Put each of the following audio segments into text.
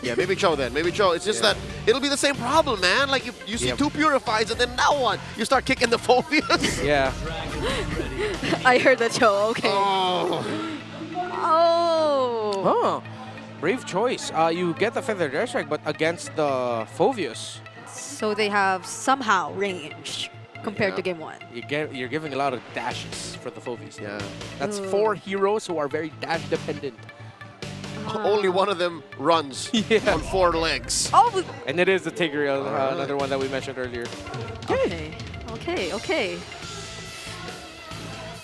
Yeah, maybe Cho then. Maybe Cho. It's just that it'll be the same problem, man. Like you see two Purifies and then now one. You start kicking the phobias. Yeah. I heard the Cho. Okay. Oh. Oh. Oh, brave choice. You get the Feathered Airstrike, but against the Phobius. So they have somehow range compared to game one. You're giving a lot of dashes for the Phobius. Yeah. That's 4 heroes who are very dash dependent. Only one of them runs on 4 legs. Oh. And it is the Tigreal, another one that we mentioned earlier. Okay. Okay. Okay.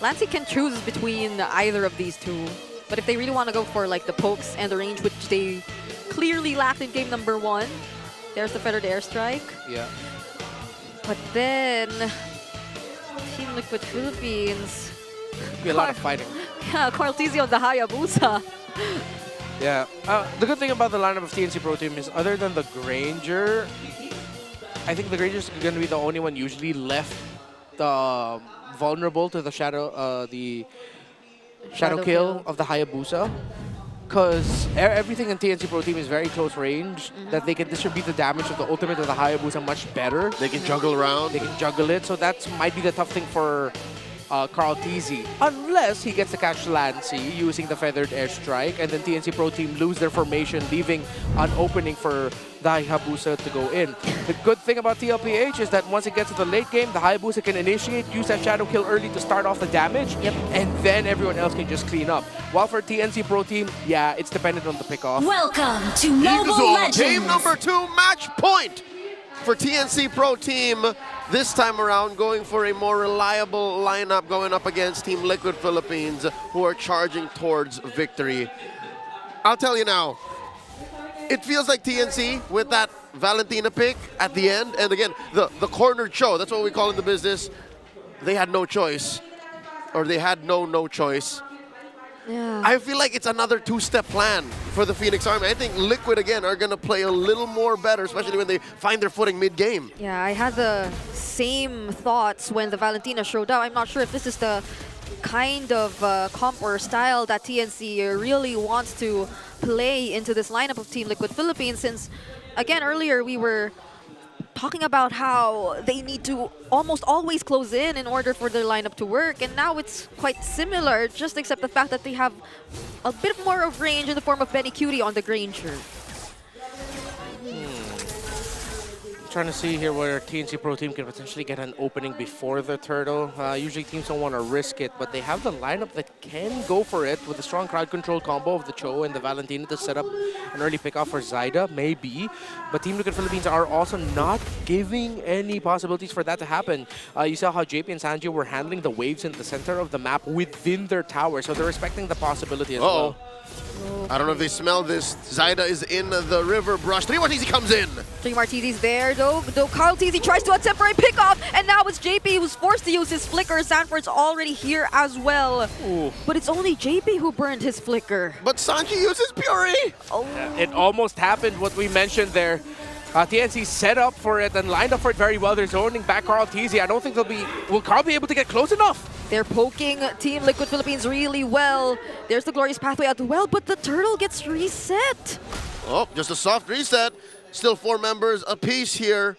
Lancey can choose between either of these two. But if they really want to go for like the pokes and the range, which they clearly lacked in game number 1, there's the Feathered Airstrike. Yeah. But then Team Liquid Philippines. Be a lot of fighting. Yeah, Carl Tizzy on the Hayabusa. Yeah. The good thing about the lineup of TNC Pro Team is other than the Granger, I think the Granger's going to be the only one usually left vulnerable to the shadow kill of the Hayabusa. Because everything in TNC Pro Team is very close range, that they can distribute the damage of the ultimate of the Hayabusa much better. They can juggle around. They can juggle it, so that might be the tough thing for Carl Tizzy. Unless he gets to catch Lancey using the Feathered Airstrike, and then TNC Pro Team lose their formation, leaving an opening for the Hayabusa to go in. The good thing about tlph is that once it gets to the late game, the Hayabusa can initiate, use that Shadow Kill early to start off the damage, and then everyone else can just clean up. While for TNC Pro Team, yeah, it's dependent on the pickoff. Welcome to Mobile Legends. Game number 2, match point for TNC Pro Team. This time around, going for a more reliable lineup, going up against Team Liquid Philippines, who are charging towards victory. I'll tell you now, it feels like TNC with that Valentina pick at the end. And again, the cornered Cho, that's what we call in the business. They had no choice. Or they had no choice. Yeah. I feel like it's another 2-step plan for the Phoenix Army. I think Liquid, again, are going to play a little more better, especially when they find their footing mid-game. Yeah, I had the same thoughts when the Valentina showed up. I'm not sure if this is the kind of comp or style that TNC really wants to play into this lineup of Team Liquid Philippines, since, again, earlier we were talking about how they need to almost always close in order for their lineup to work, and now it's quite similar, just except the fact that they have a bit more of range in the form of Benny Cutie on the Granger. Trying to see here where TNC Pro Team can potentially get an opening before the turtle. Usually teams don't want to risk it, but they have the lineup that can go for it with a strong crowd control combo of the Cho and the Valentina to set up an early pickoff for Zyda, maybe. But Team Liquid Philippines are also not giving any possibilities for that to happen. You saw how JP and Sanji were handling the waves in the center of the map within their tower, so they're respecting the possibility as well. I don't know if they smell this. Zyda is in the river brush. 3 Martizzi comes in. 3 Martizzi's there, though Carl Tizzy tries to attempt for a pickoff, and now it's JP who's forced to use his flicker. Sanford's already here as well. Ooh. But it's only JP who burned his flicker. But Sanji uses Fury. Oh. It almost happened, what we mentioned there. TNC set up for it and lined up for it very well. They're zoning back Carl Tizzy. I don't think will Carl be able to get close enough? They're poking Team Liquid Philippines really well. There's the Glorious Pathway as well, but the turtle gets reset. Oh, just a soft reset. Still 4 members apiece here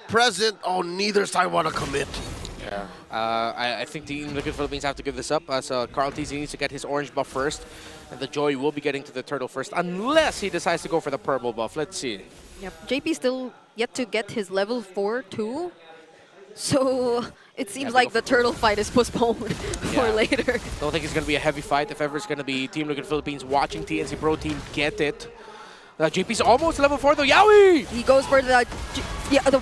present. Oh, neither side want to commit. Yeah. I think Team Liquid Philippines have to give this up, as Carl Tizzy needs to get his orange buff first. And the Joy will be getting to the turtle first, unless he decides to go for the purple buff. Let's see. Yep, JP still yet to get his level 4 too. So it seems like the turtle fight is postponed for later. Don't think it's going to be a heavy fight. If ever it's going to be Team Liquid Philippines watching TNC Pro Team get it. JP's almost level 4 though. Yowie! He goes for the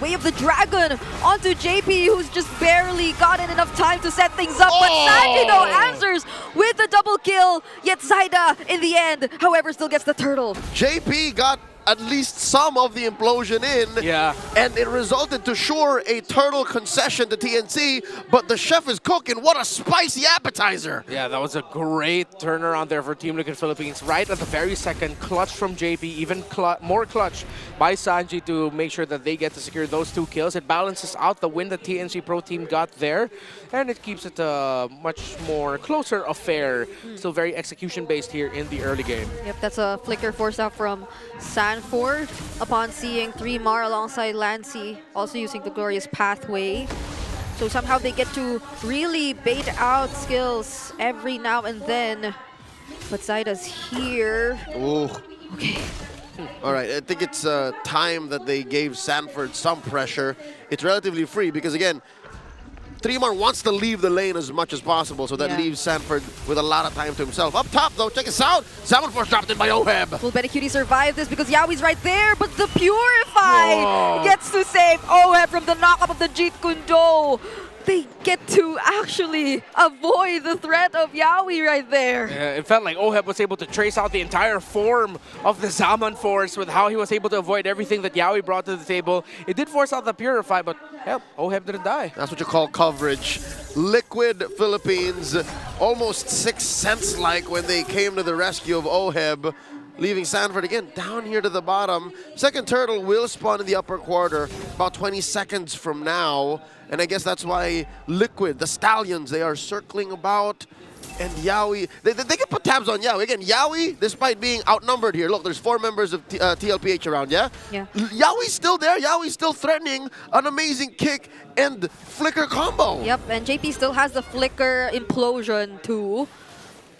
Way of the Dragon onto JP, who's just barely gotten enough time to set things up. But Sanji though answers with the double kill. Yet Zyda in the end, however, still gets the turtle. JP got at least some of the implosion in. Yeah. And it resulted to sure a turtle concession to TNC, but the chef is cooking. What a spicy appetizer. Yeah, that was a great turnaround there for Team Liquid Philippines. Right at the very second, clutch from JP, even more clutch by Sanji to make sure that they get to secure those 2 kills. It balances out the win that TNC Pro Team got there, and it keeps it a much more closer affair. Still very execution-based here in the early game. Yep, that's a flicker forced out from Sanji. Sanford upon seeing 3-Mar alongside Lancy, also using the glorious pathway. So somehow they get to really bait out skills every now and then. But Zaida's here. Ooh. Okay. All right, I think it's time that they gave Sanford some pressure. It's relatively free because, again, 3-Mar wants to leave the lane as much as possible, so that leaves Sanford with a lot of time to himself. Up top, though, check this out. Salmon Force dropped in by Oheb. Will Betty Cutie survive this because Yaoi's right there, but the Purify gets to save Oheb from the knockup of the Jeet Kune Do. They get to actually avoid the threat of Yaoi right there. It felt like Oheb was able to trace out the entire form of the Zaman Force with how he was able to avoid everything that Yaoi brought to the table. It did force out the Purify, but hell, Oheb didn't die. That's what you call coverage. Liquid Philippines, almost Sixth Sense-like when they came to the rescue of Oheb, leaving Sanford again down here to the bottom. Second turtle will spawn in the upper quarter about 20 seconds from now. And I guess that's why Liquid, the Stallions, they are circling about. And Yaoi, they can put tabs on Yaoi. Again, Yaoi, despite being outnumbered here, look, there's 4 members of TLPH around, yeah? Yeah. Yaoi's still there. Yaoi's still threatening an amazing kick and flicker combo. Yep, and JP still has the flicker implosion too.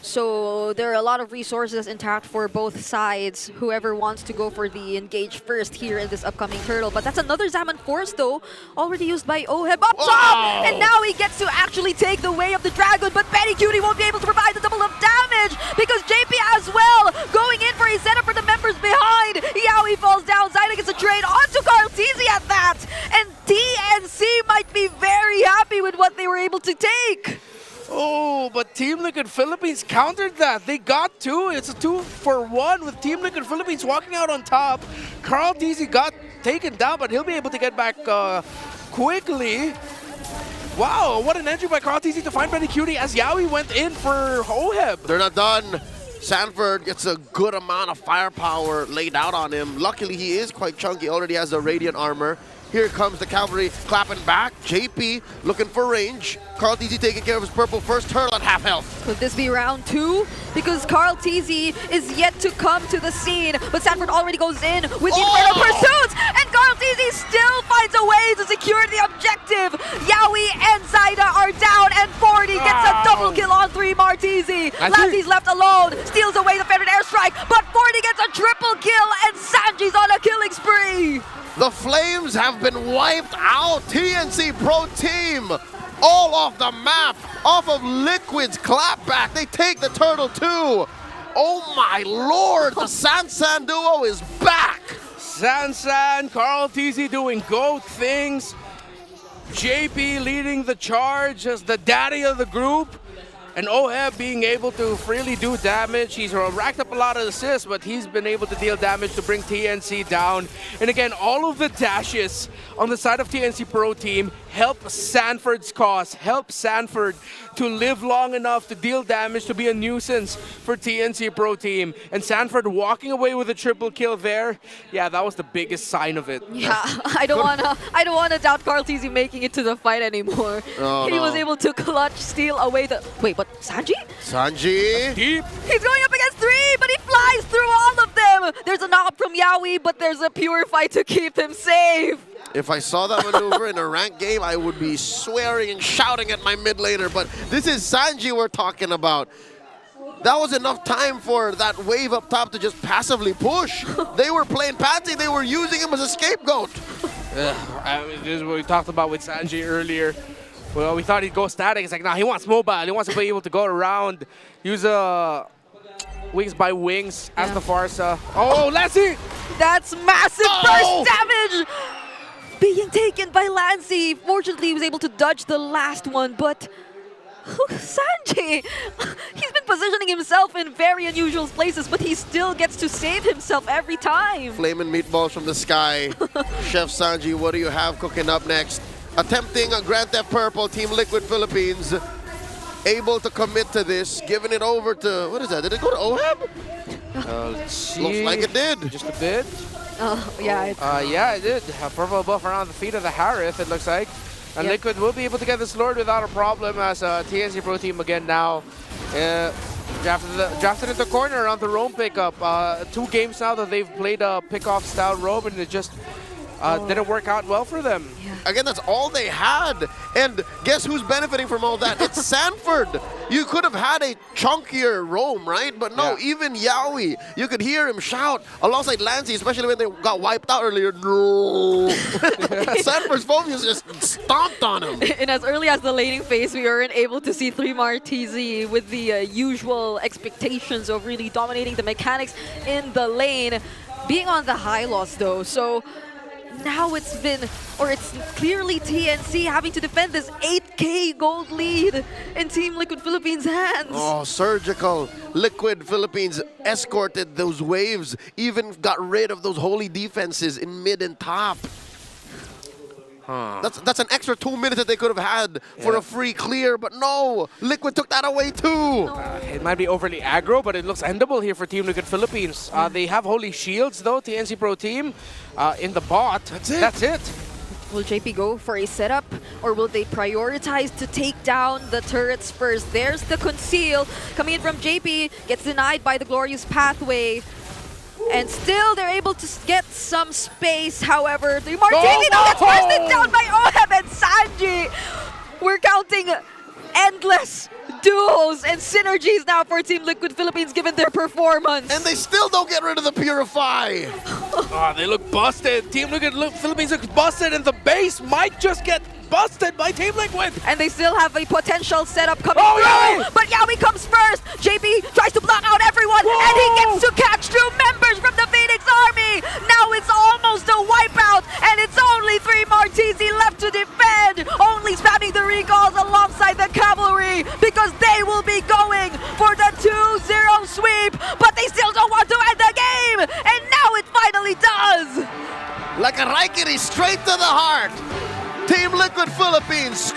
So there are a lot of resources intact for both sides, whoever wants to go for the engage first here in this upcoming turtle. But that's another Zaman Force though, already used by Oheb up top! And now he gets to actually take the way of the dragon, but Betty Cutie won't be able to provide the double of damage because JP as well going in for a setup for the members behind. Yaoi falls down, Zyla gets a trade onto Carl Teasy at that! And TNC might be very happy with what they were able to take. Oh, but Team Liquid Philippines countered that. They got 2. It's a 2-for-1 with Team Liquid Philippines walking out on top. Carl Teasy got taken down, but he'll be able to get back quickly. Wow, what an entry by Carl Teasy to find Betty Cutie as Yaoi went in for Oheb. They're not done. Sanford gets a good amount of firepower laid out on him. Luckily, he is quite chunky, already has a Radiant armor. Here comes the cavalry clapping back. JP looking for range. Carl Teasy taking care of his purple first turtle at half health. Could this be round 2? Because Carl Teasy is yet to come to the scene, but Sanford already goes in with the Inferno Pursuit, and Carl Teasy still finds a way to secure the objective. Yaoi and Zaida are down, and 40 gets a double kill on 3-Mar Teasy. Lancy's left alone, steals away the Federate airstrike, but 40 gets a triple kill, and Sanji's on a killing spree. The Flames have been wiped out. TNC Pro Team all off the map, off of Liquid's clapback. They take the turtle too. Oh my lord, the Sansan duo is back. Sansan, Carl Teasy doing GOAT things. JP leading the charge as the daddy of the group. And Oheb being able to freely do damage. He's racked up a lot of assists, but he's been able to deal damage to bring TNC down. And again, all of the dashes on the side of TNC Pro Team help Sanford's cause, help Sanford to live long enough to deal damage, to be a nuisance for TNC Pro Team. And Sanford walking away with a triple kill there, yeah, that was the biggest sign of it. Yeah, I don't wanna doubt Carl Teasy making it to the fight anymore. Oh, he was able to clutch steal away the But Sanji? Sanji? Deep. He's going up against 3, but he flies through all of them. There's a knock from Yaoi, but there's a Purify to keep him safe. If I saw that maneuver in a ranked game, I would be swearing and shouting at my mid laner, but this is Sanji we're talking about. That was enough time for that wave up top to just passively push. They were playing Patsy, they were using him as a scapegoat. I mean, this is what we talked about with Sanji earlier. Well, we thought he'd go static. It's like, nah, he wants mobile. He wants to be able to go around, use wings by wings as the Farsa. Oh, Lancy! That's massive burst damage! Being taken by Lancy. Fortunately, he was able to dodge the last one, but Sanji, he's been positioning himself in very unusual places, but he still gets to save himself every time. Flaming meatballs from the sky. Chef Sanji, what do you have cooking up next? Attempting a Grand Theft Purple, Team Liquid Philippines. Able to commit to this, giving it over to, what is that? Did it go to Oheb? Let's see. Looks like it did. Just a bit. Yeah. Yeah, it did. A purple buff around the feet of the Harith, it looks like. And Liquid will be able to get this Lord without a problem as TNC Pro Team again now Drafted in the corner on the roam pickup. 2 games now that they've played a pickoff style roam, and it just didn't work out well for them. Again, that's all they had. And guess who's benefiting from all that? It's Sanford. You could have had a chunkier roam, right? But no, even Yowie, you could hear him shout alongside Lancey, especially when they got wiped out earlier. No. Sanford's Phobius just stomped on him. And as early as the laning phase, we weren't able to see 3-Mar TZ with the usual expectations of really dominating the mechanics in the lane. Being on the high loss though, so now it's clearly TNC having to defend this 8K gold lead in Team Liquid Philippines' hands. Oh, surgical. Liquid Philippines escorted those waves, even got rid of those holy defenses in mid and top. That's an extra 2 minutes that they could have had for a free clear, but no, Liquid took that away too. It might be overly aggro, but it looks endable here for Team Liquid Philippines. They have holy shields though, TNC Pro Team, in the bot. That's it. Will JP go for a setup, or will they prioritize to take down the turrets first? There's the conceal coming in from JP, gets denied by the Glorious Pathway. And still, they're able to get some space. However, the Martini gets bursted down by Oheb and Sanji. We're counting endless duels and synergies now for Team Liquid Philippines, given their performance. And they still don't get rid of the Purify. They look busted. Team Liquid Philippines looks busted, and the base might just get busted by Team Liquid. And they still have a potential setup coming through. But Yowie comes first. JP tries to block out everyone, and he gets to catch 2 members from the Phoenix Army. Now it's almost a wipeout, and it's only 3-Mar TZ left to defend. Only spamming the recalls alongside the cavalry, because they will be going for the 2-0 sweep. But they still don't want to end the game, and now it finally does. Like a Raikiri straight to the heart. Team Liquid Philippines